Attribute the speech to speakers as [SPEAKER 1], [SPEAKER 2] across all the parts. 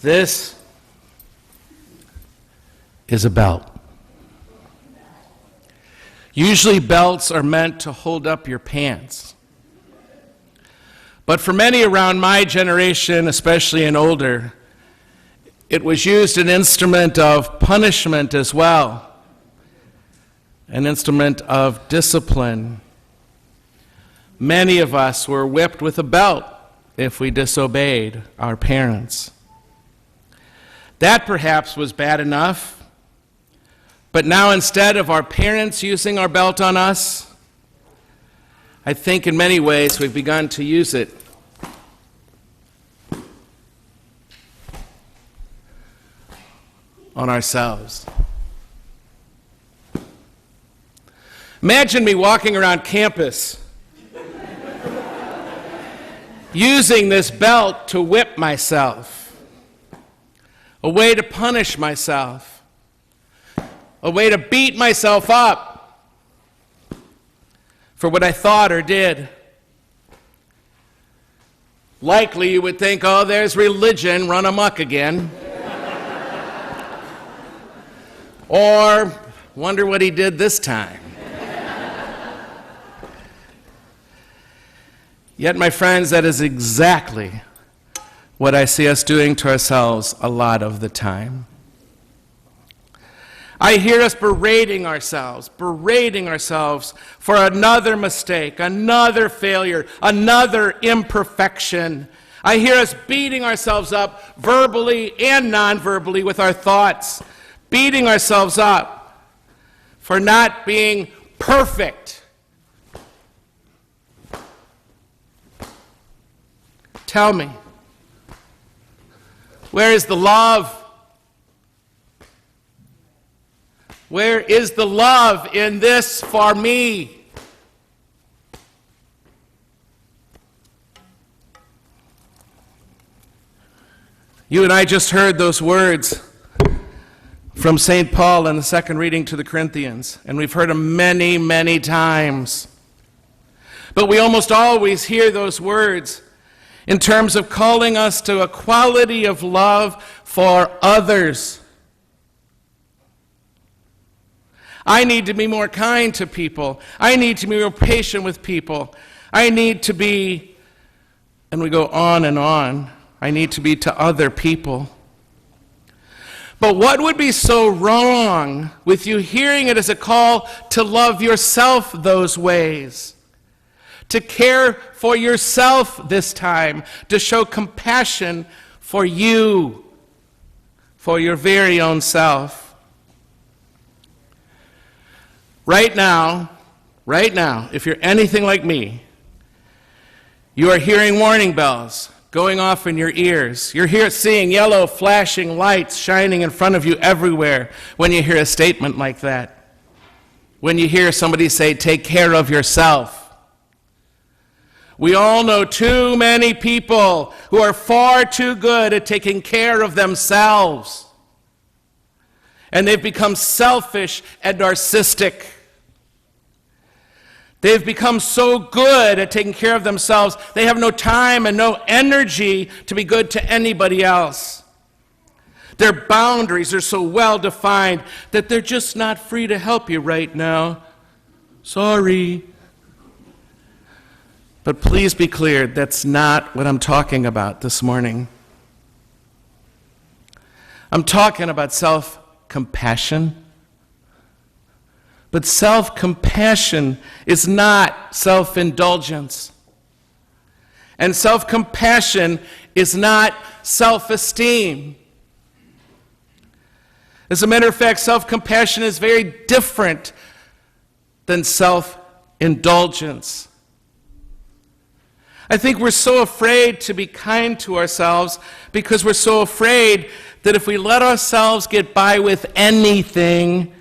[SPEAKER 1] This is a belt. Usually belts are meant to hold up your pants. But for many around my generation, especially and older, it was used an instrument of punishment as well, an instrument of discipline. Many of us were whipped with a belt if we disobeyed our parents. That perhaps was bad enough, but now instead of our parents using our belt on us, I think in many ways we've begun to use it on ourselves. Imagine me walking around campus using this belt to whip myself, a way to punish myself, a way to beat myself up for what I thought or did. Likely you would think, oh, there's religion run amok again. Or, wonder what he did this time. Yet, my friends, that is exactly what I see us doing to ourselves a lot of the time. I hear us berating ourselves for another mistake, another failure, another imperfection. I hear us beating ourselves up verbally and non-verbally with our thoughts, beating ourselves up for not being perfect. Tell me, where is the love? Where is the love in this for me? You and I just heard those words from St. Paul in the second reading to the Corinthians, and we've heard them many, many times. But we almost always hear those words in terms of calling us to a quality of love for others. I need to be more kind to people. I need to be more patient with people. I need to be, and we go on and on, I need to be to other people. But what would be so wrong with you hearing it as a call to love yourself those ways? To care for yourself this time, to show compassion for you, for your very own self. Right now, if you're anything like me, you are hearing warning bells going off in your ears. You're seeing yellow flashing lights shining in front of you everywhere when you hear a statement like that. When you hear somebody say, take care of yourself. We all know too many people who are far too good at taking care of themselves. And they've become selfish and narcissistic. They've become so good at taking care of themselves, they have no time and no energy to be good to anybody else. Their boundaries are so well defined that they're just not free to help you right now. Sorry. But please be clear, that's not what I'm talking about this morning. I'm talking about self-compassion. But self-compassion is not self-indulgence. And self-compassion is not self-esteem. As a matter of fact, self-compassion is very different than self-indulgence. I think we're so afraid to be kind to ourselves because we're so afraid that if we let ourselves get by with anything,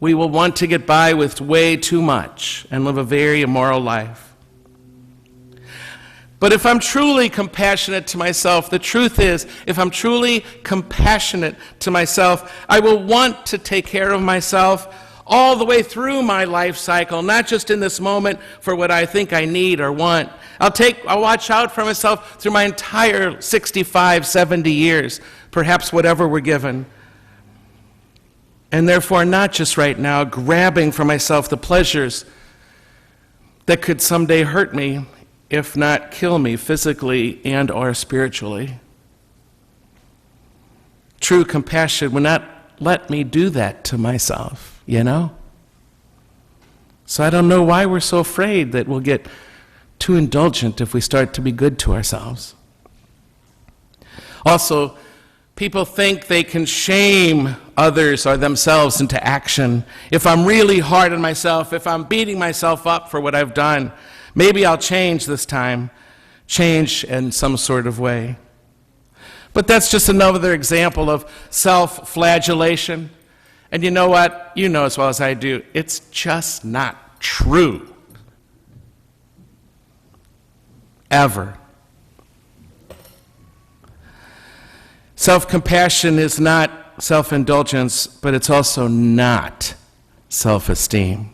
[SPEAKER 1] we will want to get by with way too much and live a very immoral life. But if I'm truly compassionate to myself, the truth is, if I'm truly compassionate to myself, I will want to take care of myself all the way through my life cycle, not just in this moment for what I think I need or want. I'll watch out for myself through my entire 65, 70 years, perhaps whatever we're given. And therefore, not just right now, grabbing for myself the pleasures that could someday hurt me, if not kill me physically and or spiritually. True compassion would not let me do that to myself, you know? So I don't know why we're so afraid that we'll get too indulgent if we start to be good to ourselves. Also, people think they can shame others or themselves into action. If I'm really hard on myself, if I'm beating myself up for what I've done, maybe I'll change this time, change in some sort of way. But that's just another example of self-flagellation. And you know what? You know as well as I do, it's just not true. Ever. Self-compassion is not self-indulgence, but it's also not self-esteem.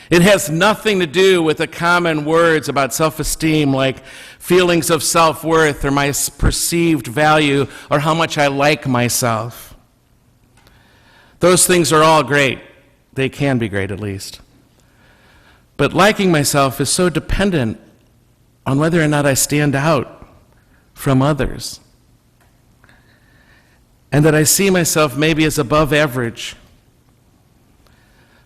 [SPEAKER 1] It has nothing to do with the common words about self-esteem like feelings of self-worth or my perceived value or how much I like myself. Those things are all great. They can be great, at least. But liking myself is so dependent on whether or not I stand out from others, and that I see myself maybe as above average,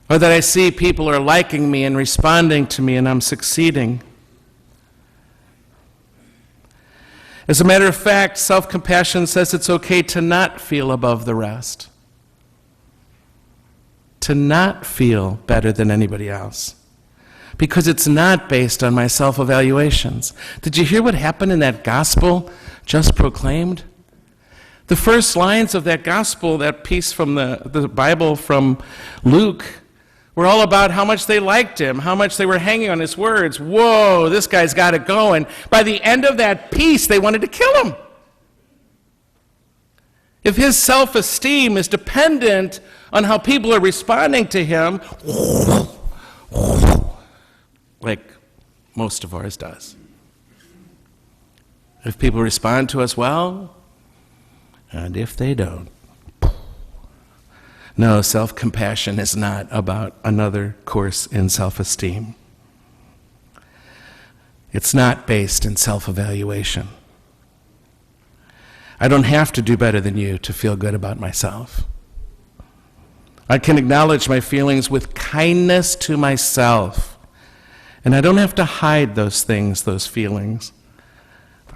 [SPEAKER 1] or that I see people are liking me and responding to me and I'm succeeding. As a matter of fact, self-compassion says it's okay to not feel above the rest, to not feel better than anybody else, because it's not based on my self-evaluations. Did you hear what happened in that gospel just proclaimed? The first lines of that gospel, that piece from the Bible from Luke, were all about how much they liked him, how much they were hanging on his words. Whoa, this guy's got it going. By the end of that piece, they wanted to kill him. If his self-esteem is dependent on how people are responding to him, like most of ours does. If people respond to us well, and if they don't. No, self-compassion is not about another course in self-esteem. It's not based in self-evaluation. I don't have to do better than you to feel good about myself. I can acknowledge my feelings with kindness to myself. And I don't have to hide those things, those feelings.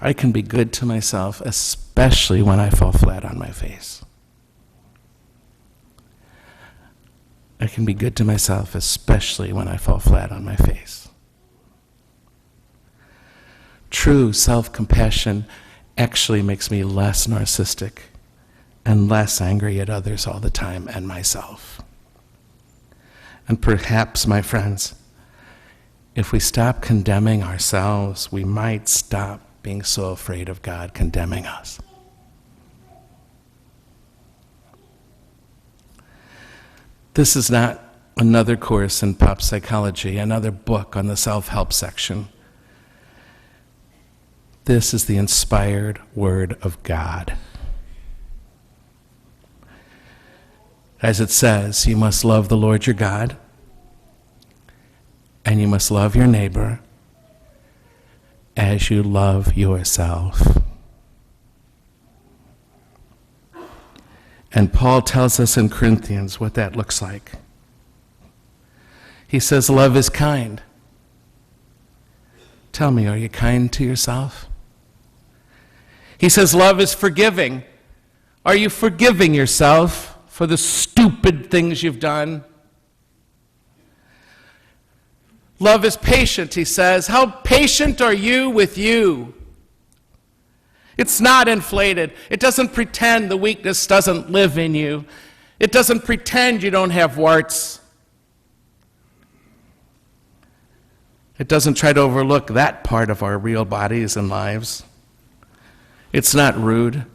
[SPEAKER 1] I can be good to myself, especially when I fall flat on my face. I can be good to myself, especially when I fall flat on my face. True self-compassion actually makes me less narcissistic and less angry at others all the time and myself. And perhaps, my friends, if we stop condemning ourselves, we might stop being so afraid of God condemning us. This is not another course in pop psychology, another book on the self-help section. This is the inspired Word of God. As it says, you must love the Lord your God, and you must love your neighbor as you love yourself. And Paul tells us in Corinthians what that looks like. He says, love is kind. Tell me, are you kind to yourself? He says, love is forgiving. Are you forgiving yourself for the stupid things you've done? Love is patient, he says. How patient are you with you? It's not inflated. It doesn't pretend the weakness doesn't live in you. It doesn't pretend you don't have warts. It doesn't try to overlook that part of our real bodies and lives. It's not rude.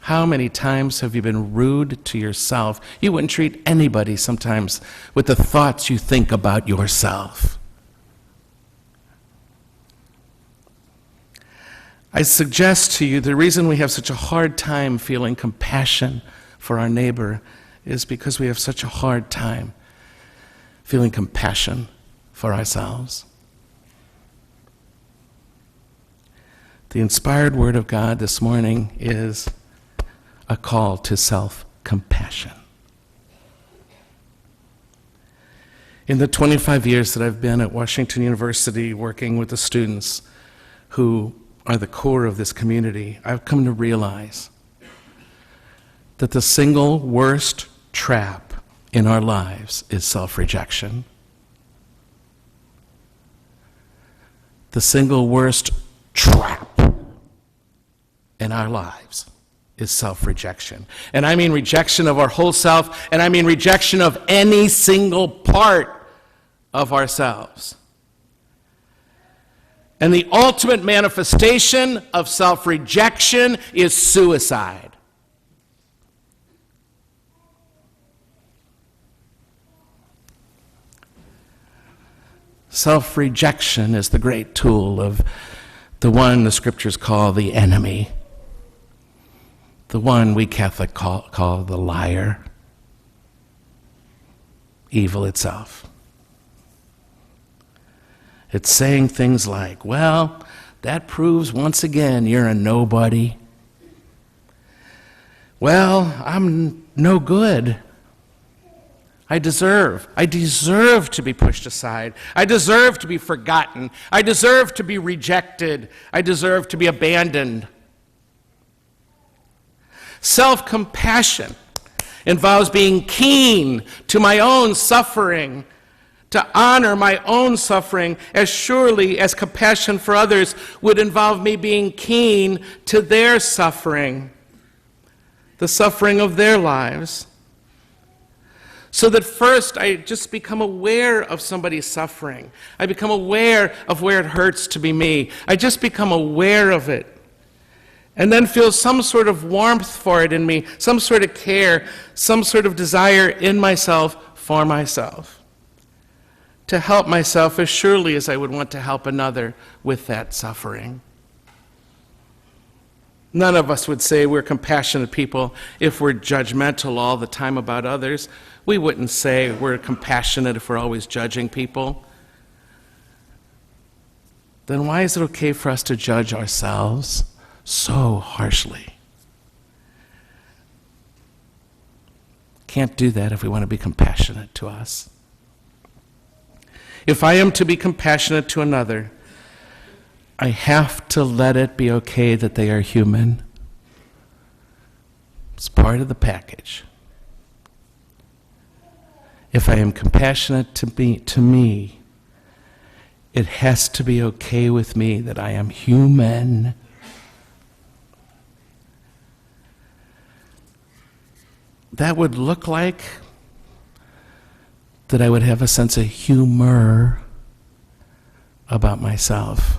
[SPEAKER 1] How many times have you been rude to yourself? You wouldn't treat anybody sometimes with the thoughts you think about yourself. I suggest to you the reason we have such a hard time feeling compassion for our neighbor is because we have such a hard time feeling compassion for ourselves. The inspired word of God this morning is a call to self-compassion. In the 25 years that I've been at Washington University working with the students who are the core of this community, I've come to realize that the single worst trap in our lives is self-rejection. The single worst trap in our lives is self-rejection. And I mean rejection of our whole self, and I mean rejection of any single part of ourselves. And the ultimate manifestation of self-rejection is suicide. Self-rejection is the great tool of the one the scriptures call the enemy, the one we Catholic call the liar, evil itself. It's saying things like, well, that proves once again you're a nobody. Well, I'm no good. I deserve to be pushed aside. I deserve to be forgotten. I deserve to be rejected. I deserve to be abandoned. Self-compassion involves being keen to my own suffering, to honor my own suffering as surely as compassion for others would involve me being keen to their suffering, the suffering of their lives. So that first I just become aware of somebody's suffering. I become aware of where it hurts to be me. I just become aware of it. And then feel some sort of warmth for it in me, some sort of care, some sort of desire in myself for myself. To help myself as surely as I would want to help another with that suffering. None of us would say we're compassionate people if we're judgmental all the time about others. We wouldn't say we're compassionate if we're always judging people. Then why is it okay for us to judge ourselves so harshly? Can't do that if we want to be compassionate to us. If I am to be compassionate to another, I have to let it be okay that they are human. It's part of the package. If I am compassionate to me, it has to be okay with me that I am human. That would look like that I would have a sense of humor about myself.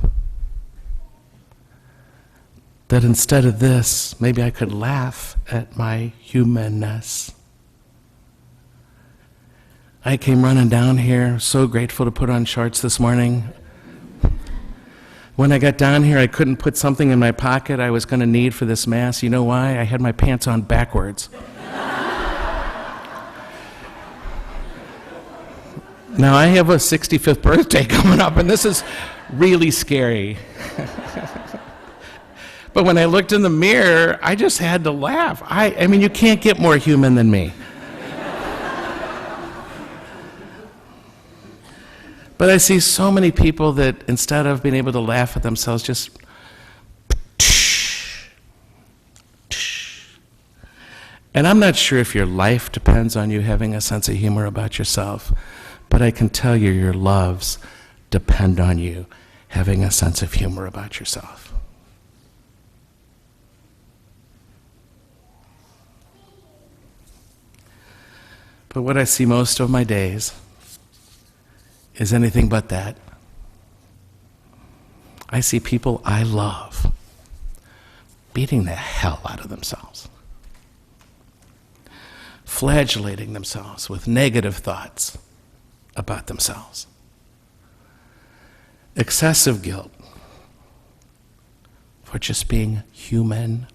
[SPEAKER 1] That instead of this, maybe I could laugh at my humanness. I came running down here, so grateful to put on shorts this morning. When I got down here, I couldn't put something in my pocket I was going to need for this Mass. You know why? I had my pants on backwards. Now, I have a 65th birthday coming up, and this is really scary. But when I looked in the mirror, I just had to laugh. I mean, you can't get more human than me. But I see so many people that instead of being able to laugh at themselves, just and I'm not sure if your life depends on you having a sense of humor about yourself, but I can tell you your loves depend on you having a sense of humor about yourself. But what I see most of my days is anything but that. I see people I love beating the hell out of themselves. flagellating themselves with negative thoughts about themselves. Excessive guilt for just being human.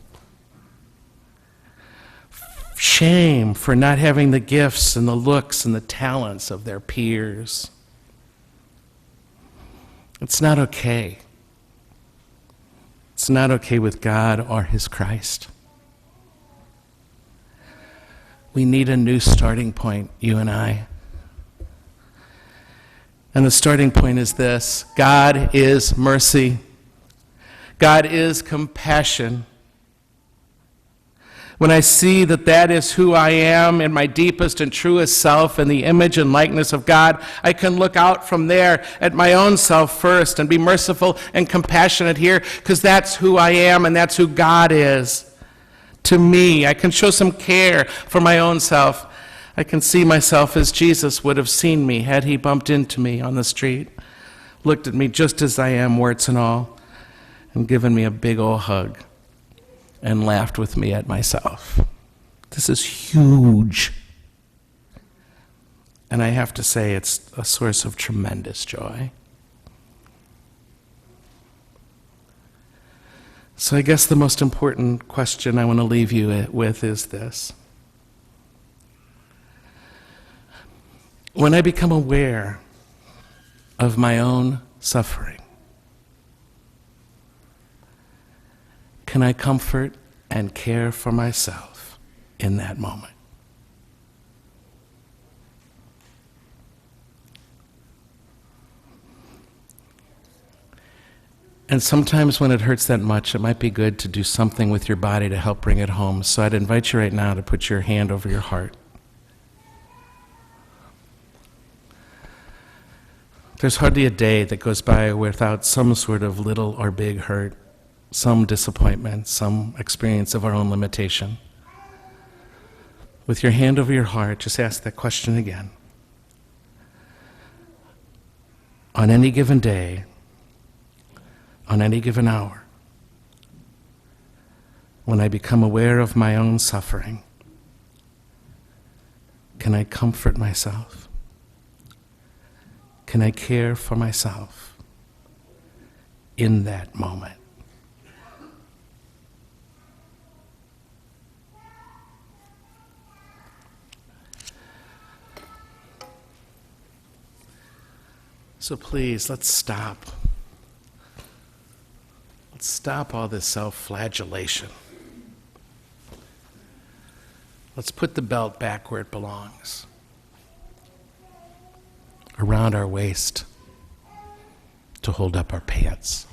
[SPEAKER 1] Shame for not having the gifts and the looks and the talents of their peers. It's not okay. It's not okay with God or His Christ. We need a new starting point, you and I. And the starting point is this: God is mercy. God is compassion. When I see that that is who I am in my deepest and truest self in the image and likeness of God, I can look out from there at my own self first and be merciful and compassionate here, because that's who I am and that's who God is to me. I can show some care for my own self. I can see myself as Jesus would have seen me had He bumped into me on the street, looked at me just as I am, warts and all, and given me a big old hug and laughed with me at myself. This is huge. And I have to say, it's a source of tremendous joy. So I guess the most important question I want to leave you with is this. When I become aware of my own suffering, can I comfort and care for myself in that moment? And sometimes when it hurts that much, it might be good to do something with your body to help bring it home. So I'd invite you right now to put your hand over your heart. There's hardly a day that goes by without some sort of little or big hurt, some disappointment, some experience of our own limitation. With your hand over your heart, just ask that question again. On any given day, on any given hour, when I become aware of my own suffering, can I comfort myself? Can I care for myself in that moment? So please, let's stop. Let's stop all this self-flagellation. Let's put the belt back where it belongs, around our waist to hold up our pants.